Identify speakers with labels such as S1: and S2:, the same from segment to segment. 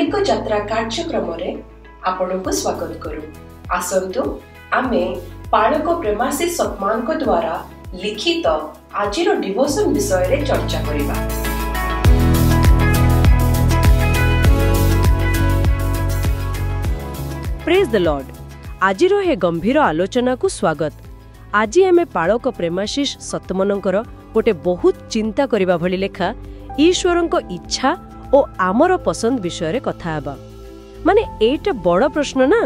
S1: आत्मिक यात्रा कार्यक्रम रे आपनको स्वागत करू। आसंतु आमे पालक प्रेमाशीष सतमान को द्वारा लिखित आजिर डिवोशन विषय रे चर्चा करिबा।
S2: Praise the lord. आजिर हे गंभीर आलोचना को स्वागत। आज आमे पालक प्रेमाशीष सतमनकर गोटे बहुत चिंता करिबा भली लेखा ईश्वरंको इच्छा ओ आमर पसंद विषय रे कथा हेबा। माने एटा बड़ प्रश्न ना,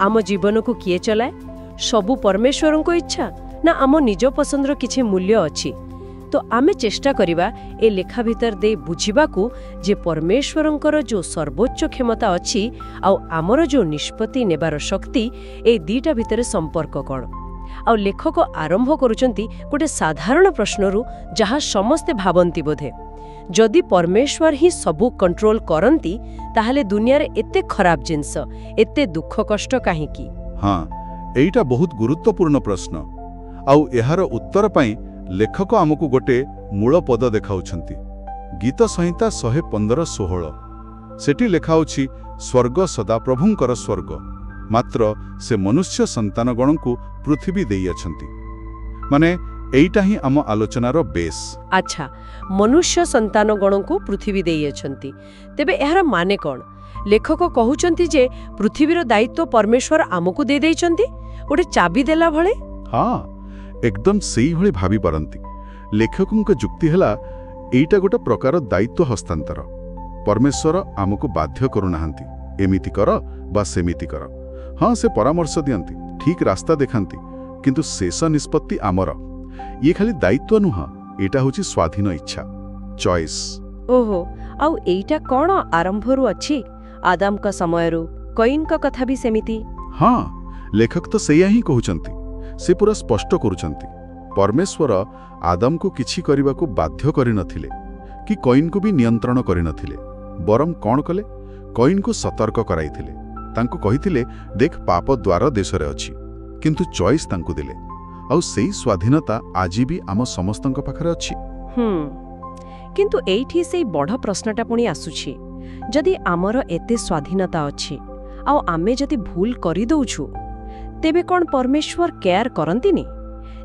S2: आम जीवन को किए चलाए? सबु परमेश्वरंको इच्छा ना आम निज पसंद रो किछि मूल्य अछि? तो आमे चेष्टा करिबा ए लेखा भीतर दे बुझिबाकू जे परमेश्वरंकर जो सर्वोच्च क्षमता अछि आ आमर जो निष्पत्ति नेबार शक्ति ए दीटा भितर संपर्क कोन। आ लेखक आरंभ करूचंती गोटे साधारण प्रश्नरू जहा समस्ते भावंती बोधे, जदि परमेश्वर ही सबू कंट्रोल करंती ताहले दुनिया रे एते खराब जिंस एते दुख कष्ट काहे की?
S3: हाँ, एइटा बहुत गुरुत्वपूर्ण प्रश्न। आउ एहार उत्तर पाई लेखक आमको गोटे मूल पद देखाउछंती। गीत संहिता 115-16 सेठी लेखाउछि, स्वर्ग सदा प्रभुंकर स्वर्ग, मात्र से मनुष्य संतानगण को पृथ्वी देई अछंती। माने एइटा ही आम आलोचनार बेस। अच्छा,
S2: मनुष्य संतानगण को पृथ्वी देई अछंती, तेबे एहार माने कोन? लेखक कहउचंती जे पृथ्वीर दायित्व परमेश्वर आमको दे देइचंती गोटे चाबी देला भळे।
S3: हाँ, एकदम सेही भଳି भाबी पारंती। लेखकଙ୍କ जुक्ति हला एइटा गोटे प्रकार दायित्व हस्तांतर। परमेश्वर आमको बाध्य करूनाहांती, एमिति कर बा सेमिति कर। हाँ, से परामर्श दियंती, ठीक रास्ता देखांती, किंतु शेष निष्पत्ति आमर। ये खाली दायित्व नुह, एटा होची स्वाधीन इच्छा, चॉइस।
S2: ओहो, आउ एइटा कोन आरंभरू अछि? आदम का समयरू कईन का कथा भी सेमिति।
S3: हाँ, लेखक तो सेया ही कहउचंती। से पूरा स्पष्ट करूचंती, परमेश्वर आदम को किछि करिबा को बाध्य करि नथिले कि कईन को भी नियंत्रण करि नथिले। बरम कोन कले? कईन को सतर्क कराइथिले, तांको कहिथिले, देख पाप द्वार देशरे अछि, किंतु चॉइस तांको दिले। आउ सेही स्वाधीनता आजि भी आम समस्तंक पाखरे अछि।
S2: किंतु एइठी सेही बड़ प्रश्नटा पुणी आसुछि, जदि आमर एते स्वाधीनता अछि आउ आमे जदि भूल करि दउछु, तेबे कोन परमेश्वर केयर करंतिनी?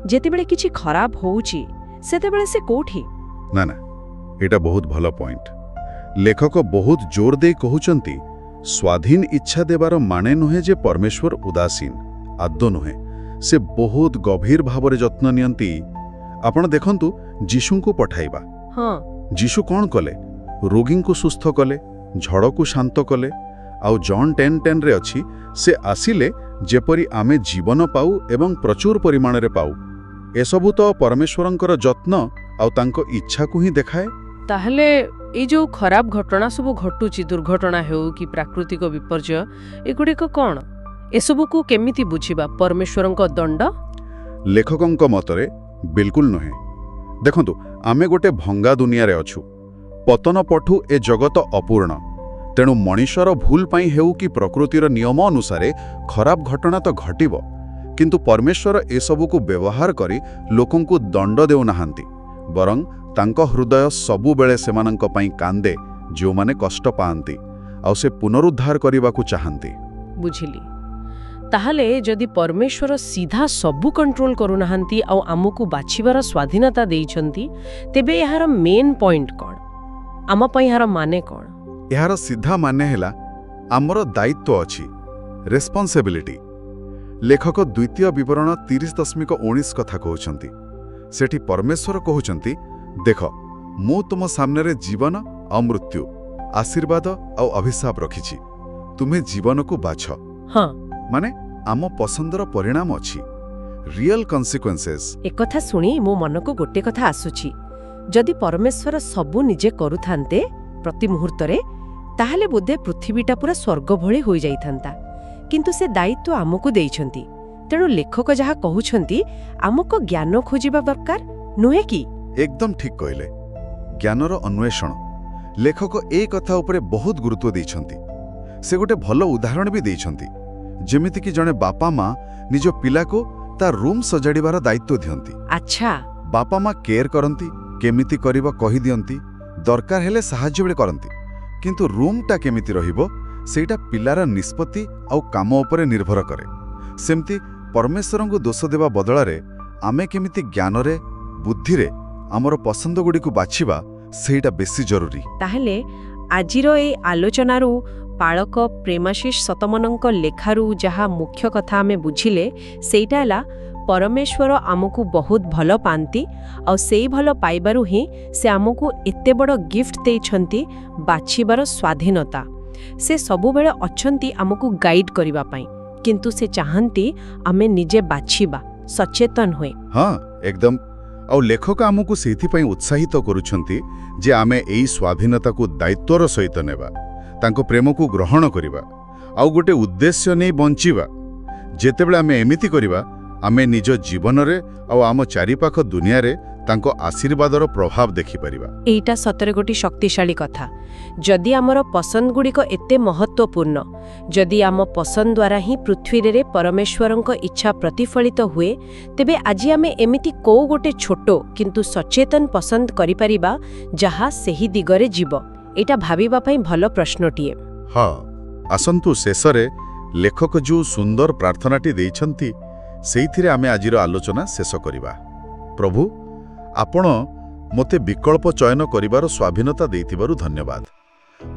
S2: जेतेबेले किछि खराब होउछि सेतेबेले से कोठी?
S3: ना ना, एटा बहुत भलो पॉइंट। लेखक बहुत जोर दे कहउचंती, स्वाधीन इच्छा देबार माने नुहे जे परमेश्वर उदासीन, आदो नुहे। से बहुत गभीर भावरे जत्न नियंती। आपण देखंतु जीशु को पठाइबा।
S2: हाँ,
S3: जीशु कोन कले? रोगी को सुस्थ कले, झड़ को शांत कले। आउ जॉन 10:10 रे अछि, से आसिले जेपरी आमे जीवन पाऊ एवं प्रचुर परिमाण रे पाऊ। एसबु तो परमेश्वरंकर जत्न आउ तांको इच्छा को ही देखाए।
S2: ताहले ए जो खराब घटना सब घटुची, दुर्घटना हेउ कि प्राकृतिक विपर्य, एगुड़िक कोन? एसबु को केमिति बुझिबा? परमेश्वरंक दंड?
S3: लेखकंक मतरे बिल्कुल नहे। देखंतु, आमे गोटे भंगा दुनिया रे अछु। पतन पठु ए जगत अपूर्ण। तेणु मनुष्यर भूल पाई हेउ कि प्रकृतिर नियम अनुसारे खराब घटना तो घटिबो, किंतु परमेश्वर एसबु को व्यवहार करी लोकं को दंड देउ नाहांती, बरं तांको हृदय सबु बेले सेमानंक पाई कांदे जो माने कष्ट पाआंती, आउ से पुनरुद्धार करिबा को चाहंती।
S2: बुझिली। ताहले जदि परमेश्वर सीधा सबु कंट्रोल करू नाहांती आउ आमको बाछिबार स्वाधीनता देइछंती, तेबे एहार मेन पॉइंट कोन? आम पई एहार माने कोन?
S3: एहार सीधा माने हेला आमर दायित्व अछि, रेस्पॉन्सिबिलिटी। लेखक द्वितीय विवरण 30.19 कथा कहउछंती। सेठी परमेश्वर कहउछंती, देख मु तुम सामने रे जीवन आ मृत्यु, आशीर्वाद आ अभिशाप रखिछि, तुम्हे जीवन को बाछ।
S2: हाँ,
S3: माने आम पसंदर परिणाम अछि, रियल कन्सिक्वेंसेस।
S2: एक कथा सुनी मो मन को गोटे कथा आसुछि, जदि परमेश्वर सबु निजे करूथान्ते प्रति मुहूर्त रे, ताहले बोधे पृथ्वीटा पूरा स्वर्ग भଳି होई जाइथांता। किंतु से दायित्व आमको देइछंती। तेणु लेखक जहा कहउछंती, आमको ज्ञान खोजिबा दरकार नुहे कि?
S3: एकदम ठीक कहले, ज्ञानर अन्वेषण। लेखक ए कथा उपरे बहुत गुरुत्व देइछंती। से गोटे भलो उदाहरण भी देइछंती, जेमिति कि जणे बापा मां निज पिला को ता रूम सजाड़िबार दायित्व दियंती।
S2: अच्छा,
S3: बापा मां केयर करंती, केमिति करिबा कहि दियंती, दरकार हेले साहाय्य बेले करंती। किंतु रूमटा केमिति रहिबो सेटा पिलार निष्पत्ति आउ काम उपरे निर्भर करे। सेमती परमेश्वरंकु दोष देवा बदलारे आमे केमिति ज्ञानरे बुद्धिरे आमर पसंद गुड़िकु बाछिबा सेटा बेसी जरूरी।
S2: ताहेले आजिर ए आलोचनारू पाळक प्रेमाशीष सतमनंक लेखारू जहा मुख्य कथा आमे बुझिले सेटा हला परमेश्वर आमको बहुत भल पांती और सेई भल पाइबारु ही से आमको एते बड़ गिफ्ट देइछंती बाछिबार स्वाधीनता। से सबु बेले अछंती आमको गाइड करिबा पई किंतु से चाहंती आमे निजे बाछिबा सचेतन होए।
S3: हाँ एकदम। और लेखक आमको सेथि पई उत्साहित करूछंती जे आमे एई स्वाधीनता को दायित्वर सहित नेबा तांको प्रेम को ग्रहण करिबा आउ गोटे उद्देश्य नै बंचिबा। जेतेबेले आमे एमिति करिबा आमे निज जीवन रे आउ आम चारिपाख दुनिया रे तांको आशीर्वादर प्रभाव देखि परिबा।
S2: एटा सतरे गोटी शक्तिशाली कथा। जदि आमर पसंद गुड़िक एते महत्वपूर्ण, जदि आम पसंद द्वारा ही पृथ्वी रे परमेश्वरंक इच्छा प्रतिफलित हुए, तेबे आज आमे एमिति को गोटे छोटो किंतु सचेतन पसंद करि परिबा जहा सेही दिगरे जीव। एटा भाबिबा पई भलो प्रश्नटिए।
S3: हाँ आसंतु शेषरे लेखक जो सुंदर प्रार्थनाटी देइछंती सेइथिरे आमे आजिर आलोचना शेष करिबा। प्रभु आपण मोते विकल्प चयन करिबार स्वाधीनता देइथिबारु धन्यवाद।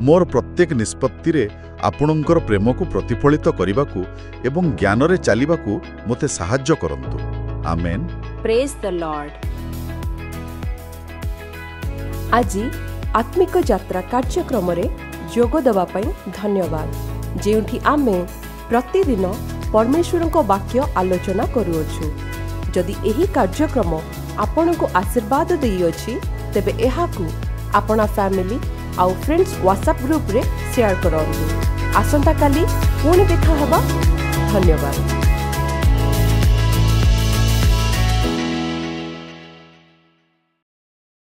S3: मोर प्रत्येक निष्पत्ति रे आपणकर प्रेम को प्रतिफलित करिबाकू एवं ज्ञान रे चालिबाकू मोते सहाय्य करंतु। आमेन।
S2: Praise the lord.
S1: आजि आत्मिक यात्रा कार्यक्रम रे जोग दवा पई धन्यवाद। जेउठी आमे प्रतिदिन परमेश्वरंको वाक्य आलोचना करूछु। जदि एही कार्यक्रम आपनको आशीर्वाद देइयोछि तेबे एहाकू आपना फैमिली आउ फ्रेंड्स व्हाट्सएप ग्रुप रे शेयर करंतु। आसंता काली पुणी देखा हबा। धन्यवाद।